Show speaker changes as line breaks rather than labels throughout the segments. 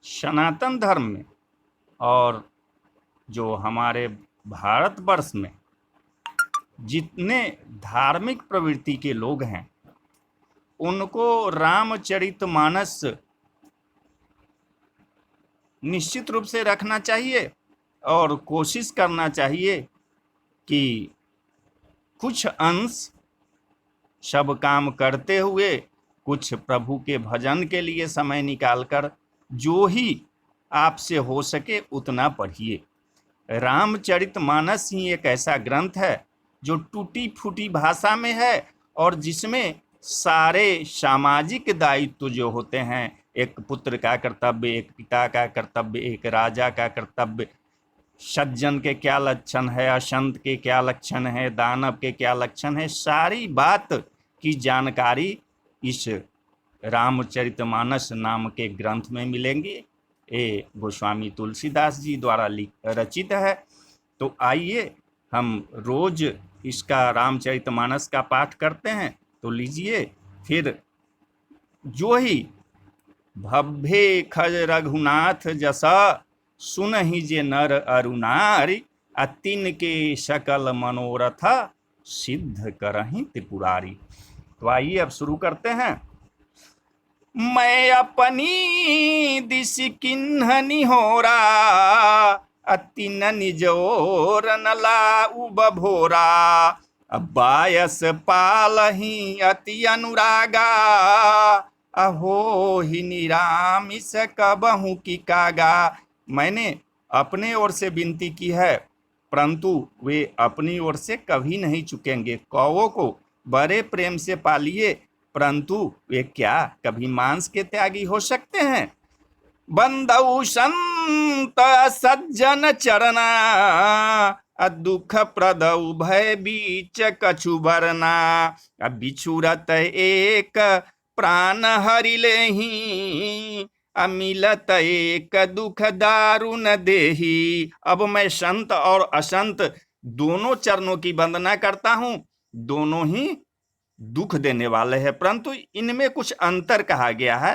सनातन धर्म में और जो हमारे भारतवर्ष में जितने धार्मिक प्रवृत्ति के लोग हैं उनको रामचरितमानस निश्चित रूप से रखना चाहिए और कोशिश करना चाहिए कि कुछ अंश सब काम करते हुए कुछ प्रभु के भजन के लिए समय निकालकर जो ही आपसे हो सके उतना पढ़िए। रामचरितमानस ही एक ऐसा ग्रंथ है जो टूटी फूटी भाषा में है और जिसमें सारे सामाजिक दायित्व जो होते हैं, एक पुत्र का कर्तव्य, एक पिता का कर्तव्य, एक राजा का कर्तव्य, सज्जन के क्या लक्षण है, असंत के क्या लक्षण है, दानव के क्या लक्षण है, सारी बात की जानकारी इस रामचरितमानस नाम के ग्रंथ में मिलेंगी। ये गोस्वामी तुलसीदास जी द्वारा रचित है। तो आइए हम रोज इसका रामचरितमानस का पाठ करते हैं। तो लीजिए फिर जो ही भव्य खज रघुनाथ जसा सुनहि जे नर अरुणारी अतिन के सकल मनोरथ सिद्ध करहि त्रिपुरारी। तो आइए अब शुरू करते हैं। मैं अपनी दिश किन्ह निहोरा अतिन निजोर नला उब भोरा बायस पालही अति अनुरागा अहो ही निरामिस कबहू की कागा। मैंने अपने ओर से विनती की है परंतु वे अपनी ओर से कभी नहीं चुकेंगे। कौवों को बड़े प्रेम से पालिए परंतु वे क्या कभी मांस के त्यागी हो सकते हैं। बंदौ संत सज्जन चरना दुख प्रदौ भय बीच कछु बरना बिछुरत एक प्राण हरि लेही अमिलत एक दुख दारुण देही। अब मैं संत और असंत दोनों चरणों की वंदना करता हूँ, दोनों ही दुख देने वाले हैं परंतु इनमें कुछ अंतर कहा गया है।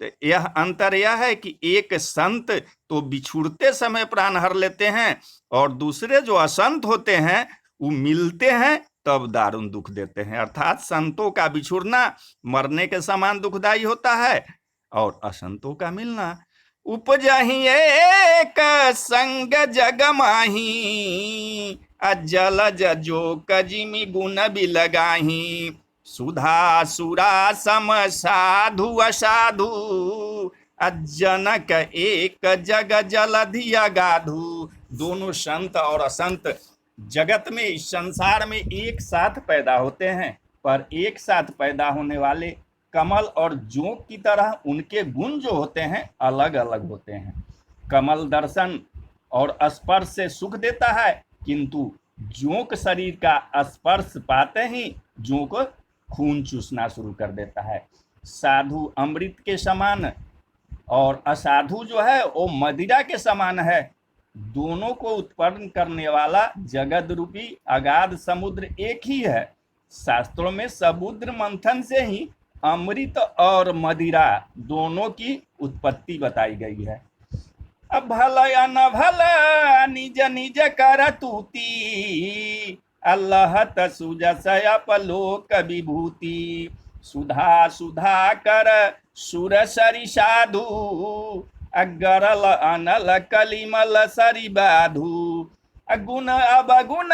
तो यह अंतर यह है कि एक संत तो बिछुड़ते समय प्राण हर लेते हैं और दूसरे जो असंत होते हैं वो मिलते हैं तब दारुण दुख देते हैं। अर्थात संतों का बिछुड़ना मरने के समान दुखदायी होता है और असंतों का मिलना उपजहि एक संग जग माही अजल जजो कजिमि गुण बिलगाही सुधा सुरा सम साधु असाधु अजनक एक जग जलधि अगाधु। दोनों संत और असंत जगत में इस संसार में एक साथ पैदा होते हैं पर एक साथ पैदा होने वाले कमल और जोंक की तरह उनके गुण जो होते हैं अलग अलग होते हैं। कमल दर्शन और स्पर्श से सुख देता है किंतु जोंक शरीर का स्पर्श पाते ही जोंक खून चूसना शुरू कर देता है। साधु अमृत के समान और असाधु जो है वो मदिरा के समान है। दोनों को उत्पन्न करने वाला जगत रूपी अगाध समुद्र एक ही है। शास्त्रों में समुद्र मंथन से ही अमृत और मदिरा दोनों की उत्पत्ति बताई गई है। अब भला या न भला निज निज कर तूती अल्लाहत सुजसयप लोक विभूति सुधा सुधा कर सुर सरि साधु अगरल अनल कलिमल सरि बाधु अगुण अवगुण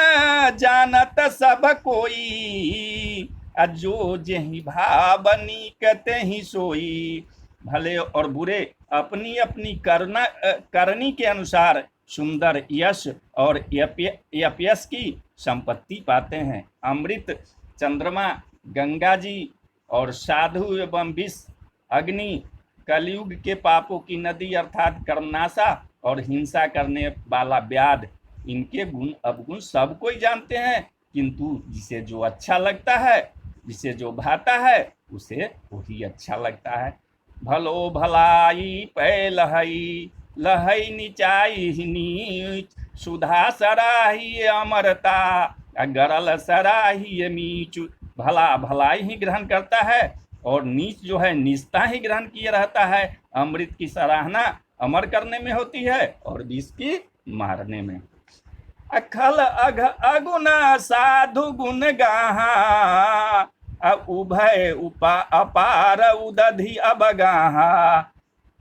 जानत सब कोई अजो जेहि भाव नीक तेहि सोई। भले और बुरे अपनी अपनी करनी के अनुसार सुंदर यश और यपयश की संपत्ति पाते हैं। अमृत, चंद्रमा, गंगा जी और साधु एवं विष, अग्नि, कलयुग के पापों की नदी अर्थात कर्मनाशा और हिंसा करने वाला व्याध, इनके गुण अवगुण सब कोई जानते हैं किंतु जिसे जो अच्छा लगता है, जिसे जो भाता है उसे वही अच्छा लगता है। भलो भलाई पै लहई लहई निचाई नीच सुधा सराही अमरता गरल सराही मीच। भला भलाई ही ग्रहण करता है और नीच जो है नीचता ही ग्रहण किए रहता है। अमृत की सराहना अमर करने में होती है और 20 की मारने में। अखल अघ अगुण साधु गुण गाहा, उभय उपा अपार उदधि अबगाहा,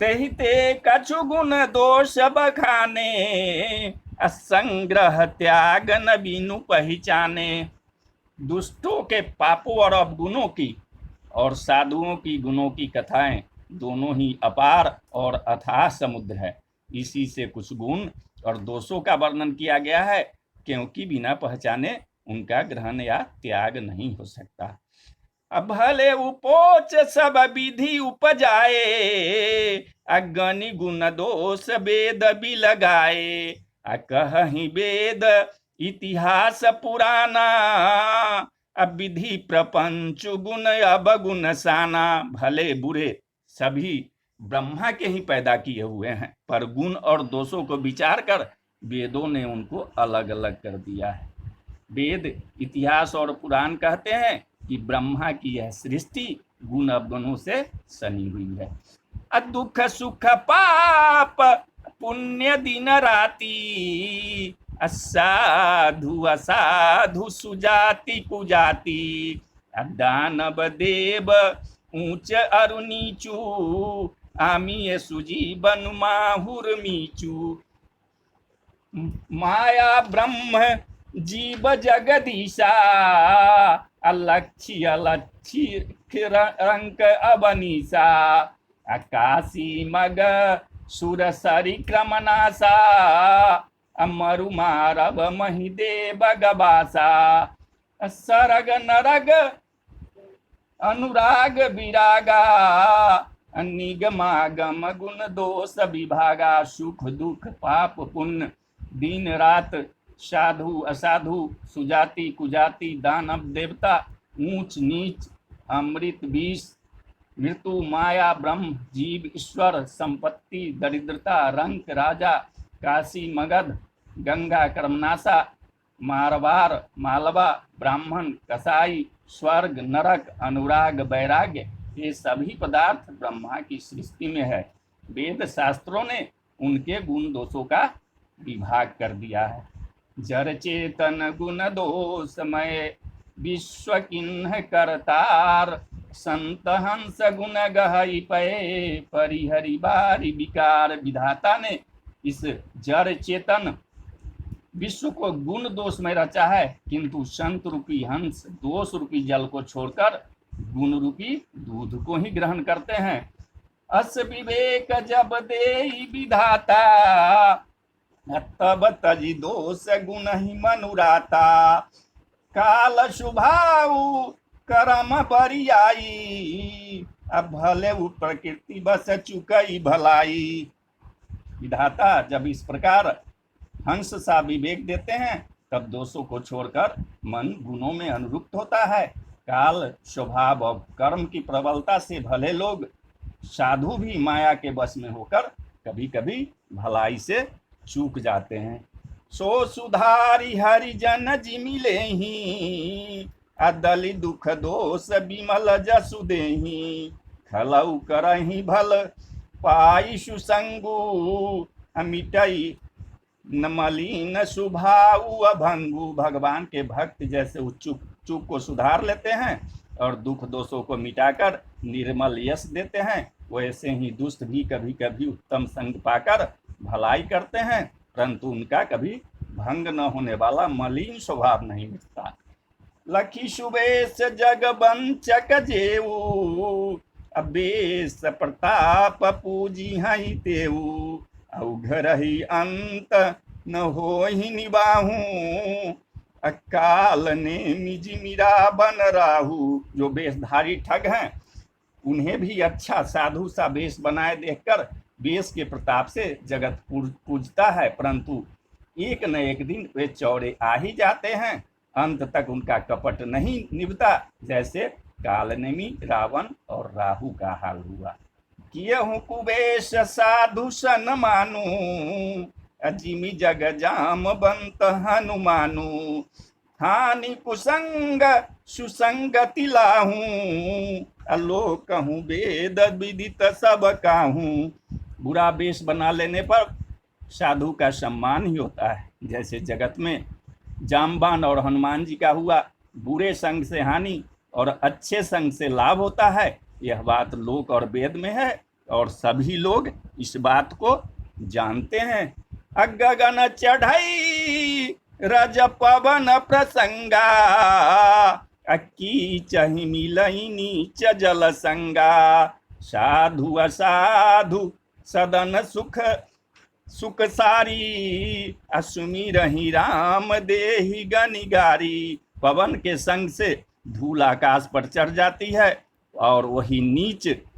तेहि ते कछु गुण दोष बखाने, असंग्रह त्याग न बीनु पहचाने। दुष्टों के पापों और अवगुणों की और साधुओं की गुणों की कथाएं दोनों ही अपार और अथाह समुद्र है। इसी से कुछ गुण और दोषों का वर्णन किया गया है, क्योंकि बिना पहचाने उनका ग्रहण या त्याग नहीं हो सकता। अब भले उपोच सब विधि उपजाए, अगनि गुण दोष वेद भी लगाए, कहीं वेद इतिहास पुराना, अब विधि प्रपंच गुण अब गुण साना। भले बुरे सभी ब्रह्मा के ही पैदा किए हुए हैं, पर गुण और दोषों को विचार कर वेदों ने उनको अलग अलग कर दिया है। वेद इतिहास और पुराण कहते हैं कि ब्रह्मा की यह सृष्टि गुण अवगुणों से सनी हुई है। दुख सुख पाप पुण्य दिन राति, असाधु असाधु सुजाति कुजाति, दानव देव ऊंच अरु नीचू, आमी सुजीवन माहुर मीचू। माया ब्रह्म जीव जगदीशा, अलक्षी अलक्षी रंक अबनीसा, आकाशी मग सुर सरी क्रमनासा, अमरु मारव महिदेव गबासा, सरग नरग अनुराग विरागा, निगमागम गुण दोष विभागा। सुख दुख पाप पुण्य दिन रात, साधु असाधु सुजाति कुजाति, दानव देवता ऊंच नीच, अमृत विष, मृत्यु माया ब्रह्म जीव ईश्वर, संपत्ति दरिद्रता रंक राजा, काशी मगध गंगा कर्मनाशा, मारवार मालवा ब्राह्मण कसाई, स्वर्ग नरक अनुराग वैराग्य, ये सभी पदार्थ ब्रह्मा की सृष्टि में है। वेद शास्त्रों ने उनके गुण दोषों का विभाग कर दिया है। जर चेतन गुण दोषमय विश्व किन्ह करतार, संत हंस गुण गहई पय परिहरि बारी विकार। विधाता ने इस जड़ चेतन विश्व को गुण दोष में रचा है, किंतु संत रूपी हंस दोष रूपी जल को छोड़कर गुण रूपी दूध को ही ग्रहण करते हैं। अस विवेक जब देई विधाता, तब तजी दोष गुण ही मनुराता। काल शुभाऊ कर्म परियाई, अब भले वो प्रकृति बस चुकई भलाई। विधाता जब इस प्रकार हंस सा विवेक देते हैं, तब दोषों को छोड़कर मन गुणों में अनुरुक्त होता है। काल स्वभाव और कर्म की प्रबलता से भले लोग साधु भी माया के वश में होकर कभी कभी भलाई से चूक जाते हैं। सो सुधारी हरिजन जिमिले ही, अदलि दुख दोष विमल जसु देही। खलऊ करही भल पाई सुसंगु, मिटई न मलिन सुभाऊ अभंगु। भगवान के भक्त जैसे चूक को सुधार लेते हैं और दुख दोषों को मिटाकर निर्मल यश देते हैं, वैसे ही दुष्ट भी कभी कभी उत्तम संग पाकर भलाई करते हैं, परंतु उनका कभी भंग न होने वाला मलिन स्वभाव नहीं मिटता। लखी सुबेश जग बंचक जेऊ, अबेश प्रताप पूजी हई तेऊ। औघरही अंत न हो ही निबाहू, अकाल ने मिजिमिरा बन राहू। जो वेशधारी ठग हैं उन्हें भी अच्छा साधु सा वेश बनाए देखकर वेश के प्रताप से जगत पूजता है, परंतु एक न एक दिन वे चौड़े आ ही जाते हैं। अंत तक उनका कपट नहीं निभता, जैसे कालनेमी रावण और राहु का हाल हुआ। किए हूँ कुबेश साधु सन मानू, अजिमि जग जाम बंत हनुमानु। हानि कुसंग सुसंगति लाहूं, अलोक हूँ वेद विदित सब काहूं। बुरा वेश बना लेने पर साधु का सम्मान ही होता है। जैसे जगत में जामवान और हनुमान जी का हुआ, बुरे संग से हानि और अच्छे संग से लाभ होता है। यह बात लोक और वेद में है और सभी लोग इस बात को जानते हैं। अगगन चढ़ई रज पवन प्रसंगा, अक्की चहि मिलई नीच जल संगा। साधु असाधु सदन सुख सुख सारी, असुमिरहि राम देहि गनिगारी। पवन के संग से धूल आकाश पर चढ़ जाती है और वही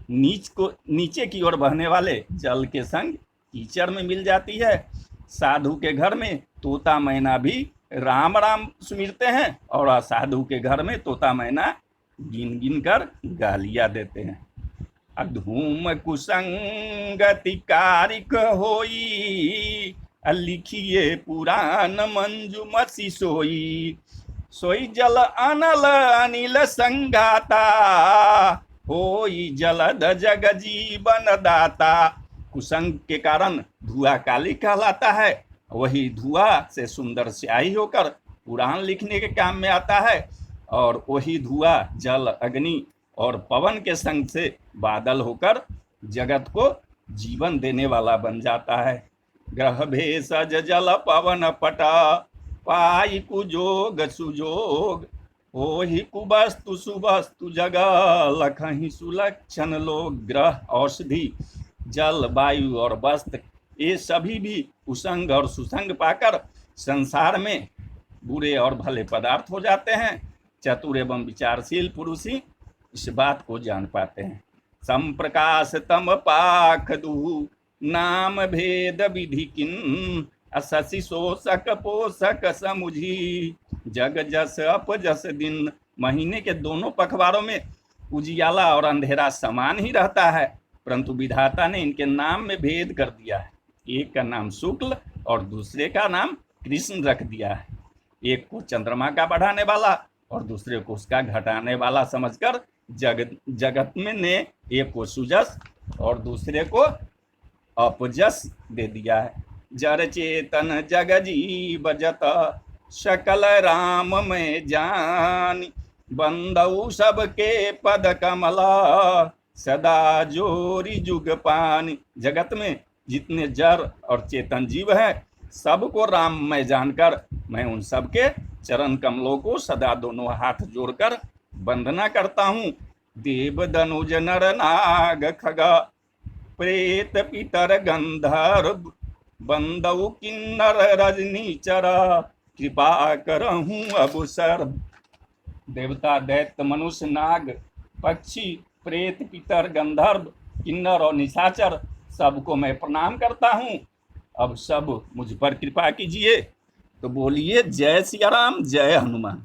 नीचे की ओर बहने वाले जल के संग कीचड़ में मिल जाती है। साधु के घर में तोता मैना भी राम राम सुमिरते हैं और असाधु के घर में तोता मैना गिन गिन कर गालियां देते हैं। अधूम कुसंगति कारिक होई, लिखिए पुराण मंजुमति सोई। सोई जल अनल अनिल संगाता, होई जलद जग जीवन दाता। कुसंग के कारण धुआं काली कहलाता है, वही धुआं से सुंदर स्याही होकर पुराण लिखने के काम में आता है और वही धुआं जल अग्नि और पवन के संग से बादल होकर जगत को जीवन देने वाला बन जाता है। ग्रह भेषज जल पवन पट, पाई कुजोग सुजोग। होहि कुवस्तु सुवस्तु जग, लखहि सुलक्षण लोग। ग्रह, औषधि, जल, वायु और वस्त्र, ये सभी भी कुसंग और सुसंग पाकर संसार में बुरे और भले पदार्थ हो जाते हैं। चतुर एवं विचारशील पुरुष ही इस बात को जान पाते हैं। संप्रकाश तम पाख दू, नाम भेद विधि किन। अससि शोषक पोषक समुझी, जग जस अपजस दिन। महीने के दोनों पखवारों में उजियाला और अंधेरा समान ही रहता है, परंतु विधाता ने इनके नाम में भेद कर दिया है। एक का नाम शुक्ल और दूसरे का नाम कृष्ण रख दिया है। एक को चंद्रमा का बढ़ाने वाला और दूसरे को उसका घटाने वाला समझकर जगत में ने एक को सुजस और दूसरे को अपजस दे दिया है। जर चेतन जग जीव जत, सकल राम में जान। बंदऊ सबके पद कमला, सदा जोरी जुग पानी। जगत में जितने जड़ और चेतन जीव है, सबको राम में जानकर मैं उन सबके चरण कमलों को सदा दोनों हाथ जोड़कर वंदना करता हूँ। देव दनुज नर नाग खग, प्रेत पितर गंधर्व। बंदऊ किन्नर रजनी चरा, कृपा करहूँ अब सर्व। देवता, दैत्य, मनुष्य, नाग, पक्षी, प्रेत, पितर, गंधर्व, किन्नर और निशाचर सबको मैं प्रणाम करता हूँ। अब सब मुझ पर कृपा कीजिए। तो बोलिए जय सिया राम, जय हनुमान।